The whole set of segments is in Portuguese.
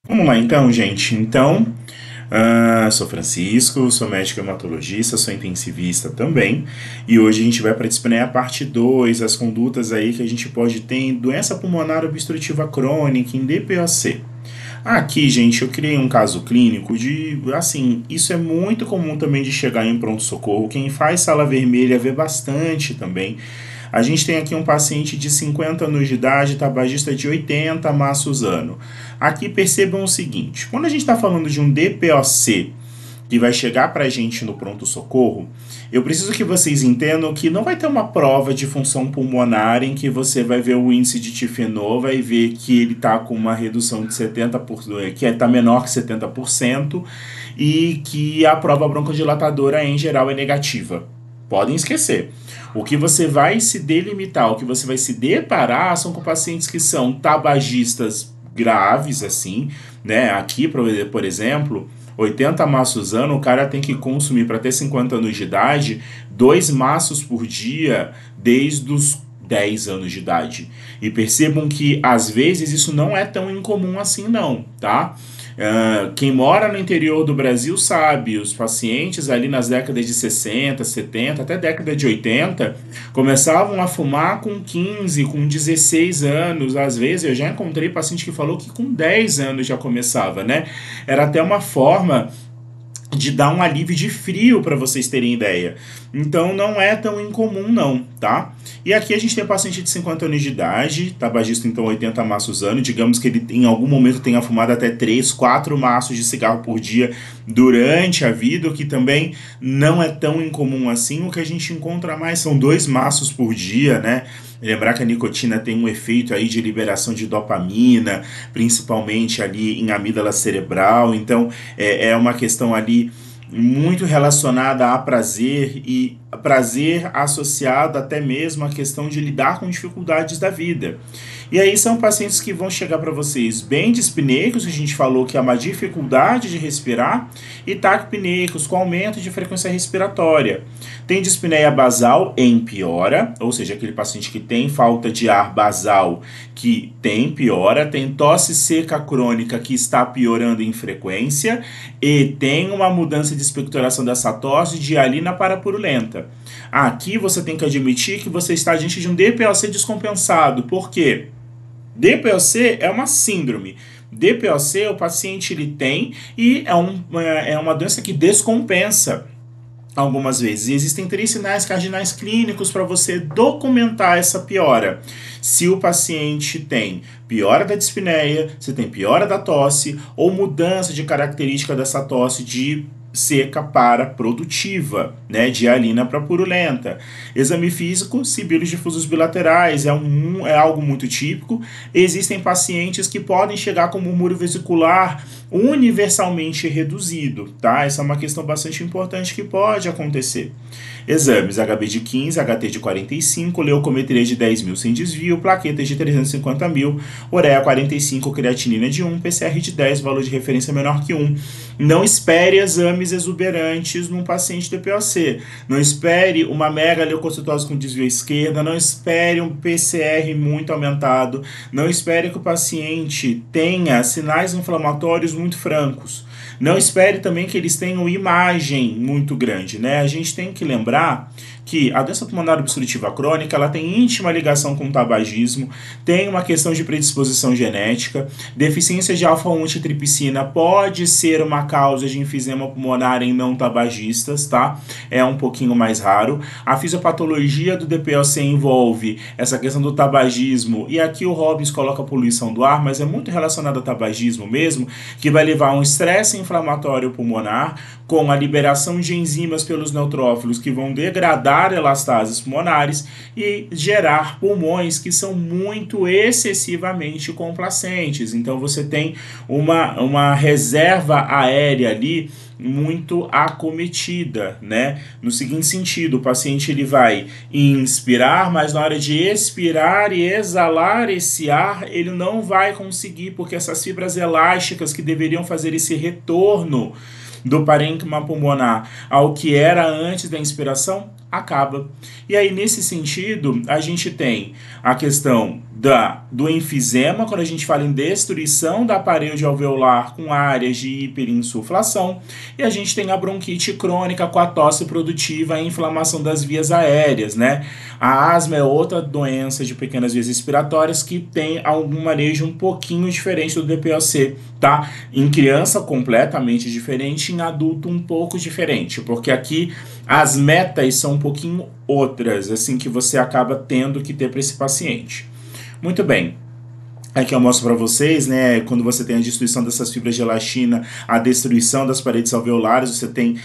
Vamos lá então, gente. Sou Francisco, sou médico hematologista, sou intensivista também. E hoje a gente vai para a parte 2, as condutas aí que a gente pode ter em doença pulmonar obstrutiva crônica, em DPOC. Aqui, gente, eu criei um caso clínico assim, isso é muito comum também de chegar em pronto-socorro. Quem faz sala vermelha vê bastante também. A gente tem aqui um paciente de 50 anos de idade, tabagista de 80 maços ano. Aqui percebam o seguinte, quando a gente está falando de um DPOC que vai chegar para a gente no pronto-socorro, eu preciso que vocês entendam que não vai ter uma prova de função pulmonar em que você vai ver o índice de tifenol, vai ver que ele está com uma redução de 70%, que está menor que 70%, e que a prova broncodilatadora em geral é negativa. Podem esquecer. O que você vai se delimitar, o que você vai se deparar são com pacientes que são tabagistas graves, assim, né? Aqui, por exemplo, 80 maços ano, o cara tem que consumir para ter 50 anos de idade, 2 maços por dia desde os 10 anos de idade. E percebam que às vezes isso não é tão incomum assim não, tá? Quem mora no interior do Brasil sabe, os pacientes ali nas décadas de 60, 70, até década de 80, começavam a fumar com 15, com 16 anos. Às vezes eu já encontrei paciente que falou que com 10 anos já começava, né? Era até uma forma de dar um alívio de frio para vocês terem ideia. Então não é tão incomum não, tá? E aqui a gente tem um paciente de 50 anos de idade, tabagista então 80 maços ano, digamos que ele em algum momento tenha fumado até 3, 4 maços de cigarro por dia durante a vida, o que também não é tão incomum assim. O que a gente encontra mais são 2 maços por dia, né? Lembrar que a nicotina tem um efeito aí de liberação de dopamina, principalmente ali em amígdala cerebral, então é uma questão ali muito relacionada a prazer e prazer associado até mesmo à questão de lidar com dificuldades da vida. E aí são pacientes que vão chegar para vocês bem dispneicos, que a gente falou que é uma dificuldade de respirar, e taquipneicos, com aumento de frequência respiratória. Tem dispneia basal em piora, ou seja, aquele paciente que tem falta de ar basal que tem piora, tem tosse seca crônica que está piorando em frequência e tem uma mudança de expectoração dessa tosse de hialina para purulenta. Aqui você tem que admitir que você está diante de um DPOC descompensado. Por quê? DPOC é uma síndrome. DPOC o paciente ele tem e é uma doença que descompensa algumas vezes. E existem 3 sinais cardinais clínicos para você documentar essa piora. Se o paciente tem piora da dispneia, se tem piora da tosse ou mudança de característica dessa tosse de seca para produtiva, né, de hialina para purulenta. Exame físico, sibilos difusos bilaterais, é algo muito típico. Existem pacientes que podem chegar com murmúrio vesicular universalmente reduzido, tá? Essa é uma questão bastante importante que pode acontecer. Exames HB de 15, HT de 45, leucometria de 10 mil sem desvio, plaquetas de 350 mil, ureia 45, creatinina de 1, PCR de 10, valor de referência menor que 1. Não espere exames exuberantes num paciente DPOC. Não espere uma mega leucocitose com desvio à esquerda, não espere um PCR muito aumentado, não espere que o paciente tenha sinais inflamatórios muito francos. Não espere também que eles tenham imagem muito grande, né? A gente tem que lembrar que a doença pulmonar obstrutiva crônica ela tem íntima ligação com o tabagismo, tem uma questão de predisposição genética, deficiência de alfa-1 antitripsina pode ser uma causa de enfisema pulmonar em não tabagistas, tá? É um pouquinho mais raro. A fisiopatologia do DPOC envolve essa questão do tabagismo, e aqui o Robbins coloca a poluição do ar, mas é muito relacionado ao tabagismo mesmo, que vai levar a um estresse inflamatório pulmonar, com a liberação de enzimas pelos neutrófilos que vão degradar elastases pulmonares e gerar pulmões que são muito excessivamente complacentes. Então você tem uma reserva aérea ali muito acometida, né? No seguinte sentido, o paciente ele vai inspirar, mas na hora de expirar e exalar esse ar, ele não vai conseguir, porque essas fibras elásticas que deveriam fazer esse retorno do parênquima pulmonar ao que era antes da inspiração acaba. E aí, nesse sentido, a gente tem a questão do enfisema, quando a gente fala em destruição da parede alveolar com áreas de hiperinsuflação, e a gente tem a bronquite crônica com a tosse produtiva e inflamação das vias aéreas, né? A asma é outra doença de pequenas vias respiratórias que tem algum manejo um pouquinho diferente do DPOC, tá? Em criança completamente diferente, em adulto um pouco diferente, porque aqui as metas são um pouquinho outras, assim, que você acaba tendo que ter para esse paciente. Muito bem. Aqui eu mostro para vocês, né, quando você tem a destruição dessas fibras de elastina, a destruição das paredes alveolares, você tem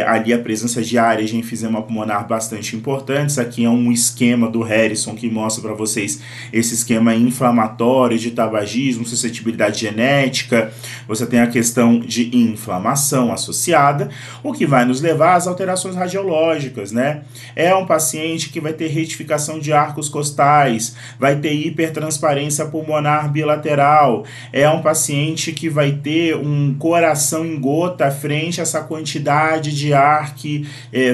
ali a presença de áreas de enfisema pulmonar bastante importantes. Aqui é um esquema do Harrison que mostra para vocês esse esquema inflamatório de tabagismo, suscetibilidade genética. Você tem a questão de inflamação associada, o que vai nos levar às alterações radiológicas, né? É um paciente que vai ter retificação de arcos costais, vai ter hipertransparência pulmonar bilateral, é um paciente que vai ter um coração em gota frente a essa quantidade de ar que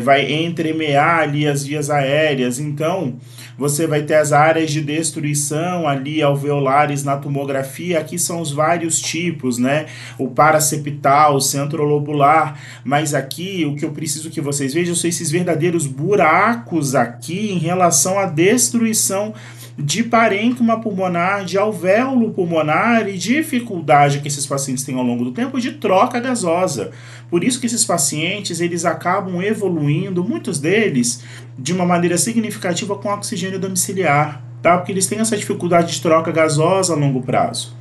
vai entremear ali as vias aéreas. Então, você vai ter as áreas de destruição ali alveolares na tomografia. Aqui são os vários tipos, né? O paraseptal, centrolobular, mas aqui o que eu preciso que vocês vejam são esses verdadeiros buracos aqui em relação à destruição de parênquima pulmonar, de alvéolo pulmonar e dificuldade que esses pacientes têm ao longo do tempo de troca gasosa. Por isso que esses pacientes, eles acabam evoluindo, muitos deles, de uma maneira significativa com oxigênio domiciliar, tá? Porque eles têm essa dificuldade de troca gasosa a longo prazo.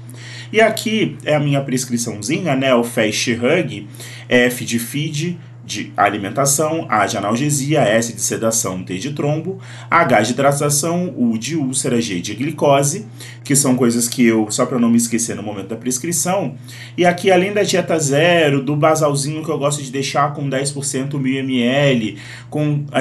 E aqui é a minha prescriçãozinha, né? O Fast Hug, F de feed, de alimentação, A de analgesia, S de sedação, T de trombo, H de hidratação, U de úlcera, G de glicose, que são coisas que eu, só para não me esquecer no momento da prescrição. E aqui, além da dieta zero, do basalzinho que eu gosto de deixar com 10% 1000 ml,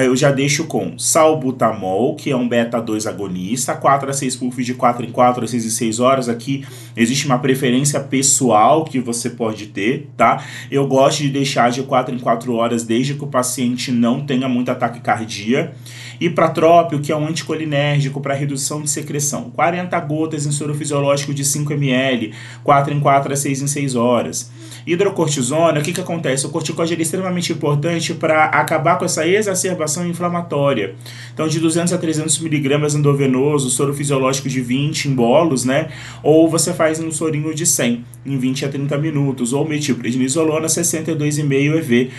eu já deixo com salbutamol, que é um beta-2 agonista, 4 a 6 puffs de 4 em 4, 6 em 6 horas. Aqui existe uma preferência pessoal que você pode ter, tá? Eu gosto de deixar de 4 em 4 horas, desde que o paciente não tenha muita taquicardia. E pratrópio, que é um anticolinérgico para redução de secreção, 40 gotas em soro fisiológico de 5 ml, 4 em 4 a 6 em 6 horas. Hidrocortisona, o que acontece? O corticóide é extremamente importante para acabar com essa exacerbação inflamatória. Então, de 200 a 300 miligramas endovenoso, soro fisiológico de 20 em bolos, né? Ou você faz um sorinho de 100 em 20 a 30 minutos, ou metilprednisolona 62,5 EV,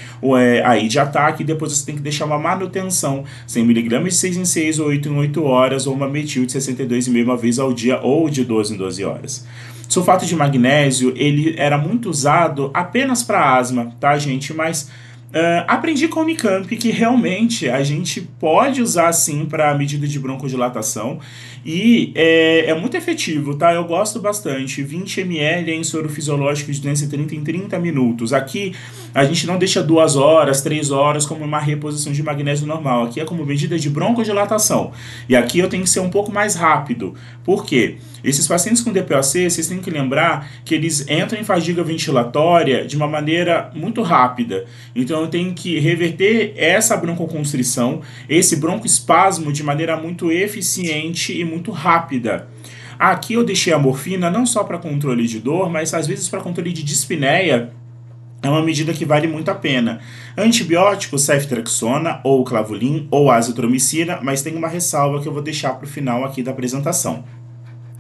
aí de ataque, e depois você tem que deixar uma manutenção, 100 miligramas de 6 em 6 ou 8 em 8 horas, ou uma metil de 62,5 uma vez ao dia, ou de 12 em 12 horas. Sulfato de magnésio, ele era muito usado apenas para asma, tá, gente? Mas aprendi com a Unicamp que realmente a gente pode usar sim para medida de broncodilatação e é muito efetivo, tá? Eu gosto bastante. 20 ml em soro fisiológico de 230 em 30 minutos. Aqui a gente não deixa 2 horas, 3 horas como uma reposição de magnésio normal. Aqui é como medida de broncodilatação. E aqui eu tenho que ser um pouco mais rápido. Por quê? Esses pacientes com DPOC, vocês têm que lembrar que eles entram em fadiga ventilatória de uma maneira muito rápida. Então eu tenho que reverter essa broncoconstrição, esse broncoespasmo de maneira muito eficiente e muito rápida. Aqui eu deixei a morfina não só para controle de dor, mas às vezes para controle de dispneia. É uma medida que vale muito a pena. Antibiótico, ceftriaxona, ou clavulin, ou azitromicina, mas tem uma ressalva que eu vou deixar para o final aqui da apresentação.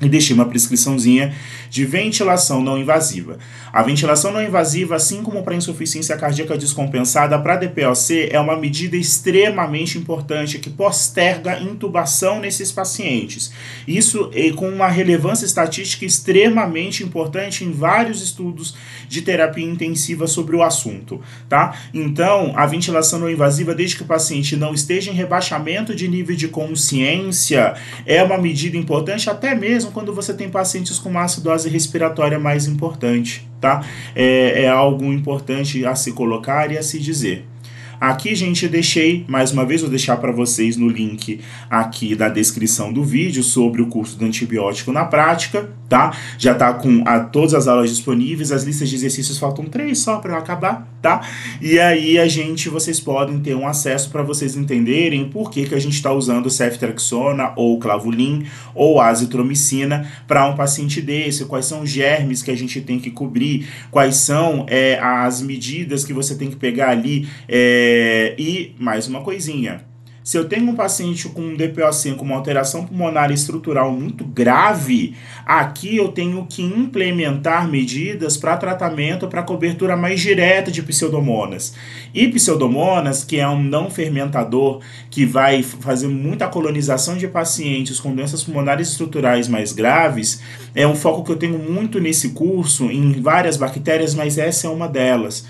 E deixei uma prescriçãozinha de ventilação não invasiva. A ventilação não invasiva, assim como para insuficiência cardíaca descompensada, para DPOC, é uma medida extremamente importante que posterga a intubação nesses pacientes. Isso é com uma relevância estatística extremamente importante em vários estudos de terapia intensiva sobre o assunto, tá? Então, a ventilação não invasiva, desde que o paciente não esteja em rebaixamento de nível de consciência, é uma medida importante, até mesmo quando você tem pacientes com uma acidose respiratória mais importante, tá? É algo importante a se colocar e a se dizer. Aqui, gente, eu deixei, mais uma vez, vou deixar para vocês no link aqui da descrição do vídeo sobre o curso do antibiótico na prática, tá? Já tá com todas as aulas disponíveis, as listas de exercícios faltam 3 só para eu acabar, tá? E aí vocês podem ter um acesso para vocês entenderem por que a gente está usando ceftriaxona ou clavulin ou azitromicina para um paciente desse, quais são os germes que a gente tem que cobrir, quais são as medidas que você tem que pegar ali, e mais uma coisinha. Se eu tenho um paciente com um DPO5, uma alteração pulmonar estrutural muito grave, aqui eu tenho que implementar medidas para tratamento, para cobertura mais direta de pseudomonas. E pseudomonas, que é um não fermentador, que vai fazer muita colonização de pacientes com doenças pulmonares estruturais mais graves, é um foco que eu tenho muito nesse curso, em várias bactérias, mas essa é uma delas.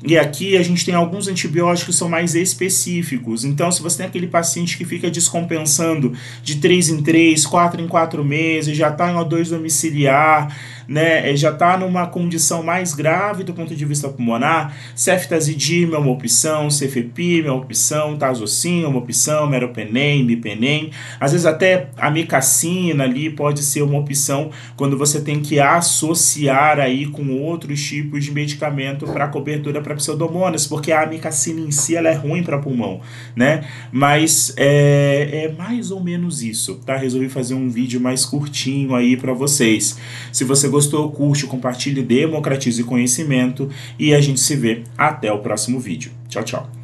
E aqui a gente tem alguns antibióticos que são mais específicos. Então, se você tem aquele paciente que fica descompensando de 3 em 3, 4 em 4 meses, já está em O2 domiciliar, né, já está numa condição mais grave do ponto de vista pulmonar, ceftazidime é uma opção, cefepime é uma opção, tazocin é uma opção, meropenem, imipenem, às vezes até a amicacina ali pode ser uma opção quando você tem que associar aí com outros tipos de medicamento para cobertura para pseudomonas, porque a amicacina em si ela é ruim para pulmão, né? Mas é mais ou menos isso, tá? Resolvi fazer um vídeo mais curtinho aí para vocês. Se você gostou, curte, compartilhe, democratize conhecimento e a gente se vê até o próximo vídeo. Tchau, tchau.